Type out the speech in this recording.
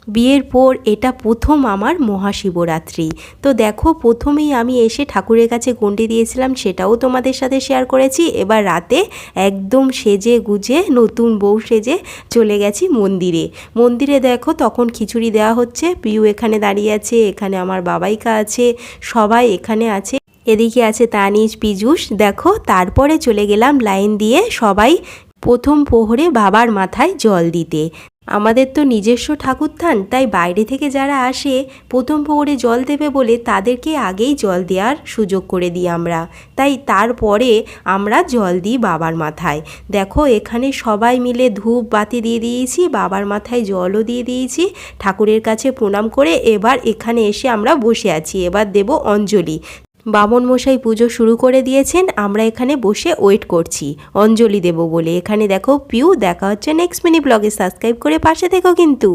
বিয়ের পর এটা প্রথম আমার মহাশিবরাত্রি। তো দেখো, প্রথমেই আমি এসে ঠাকুরের কাছে গন্ডি দিয়েছিলাম, সেটাও তোমাদের সাথে শেয়ার করেছি। এবার রাতে একদম সেজে গুজে নতুন বউ সেজে চলে গেছি মন্দিরে। মন্দিরে দেখো তখন খিচুড়ি দেওয়া হচ্ছে, পিউ এখানে দাঁড়িয়ে আছে, এখানে আমার বাবাইকা আছে, সবাই এখানে আছে, এদিকে আছে তানিজ, পীযূষ। দেখো তারপরে চলে গেলাম লাইন দিয়ে সবাই প্রথম প্রহরে বাবার মাথায় জল দিতে। আমাদের তো নিজস্ব ঠাকুরথান, তাই বাইরে থেকে যারা আসে প্রথম প্রহরে জল দেবে বলে তাদেরকে আগেই জল দেওয়ার সুযোগ করে দিই আমরা, তাই তারপরে আমরা জল দিই বাবার মাথায়। দেখো এখানে সবাই মিলে ধূপ বাতি দিয়ে দিয়েছি, বাবার মাথায় জলও দিয়ে দিয়েছি, ঠাকুরের কাছে প্রণাম করে এবার এখানে এসে আমরা বসে আছি। এবার দেব অঞ্জলি। বামন মশাই পুজো শুরু করে দিয়েছেন, আমরা এখানে বসে ওয়েট করছি অঞ্জলি দেব বলে। এখানে দেখো পিউ। দেখা হচ্ছে নেক্সট মিনি ব্লগে, সাবস্ক্রাইব করে পাশে থেকো কিন্তু।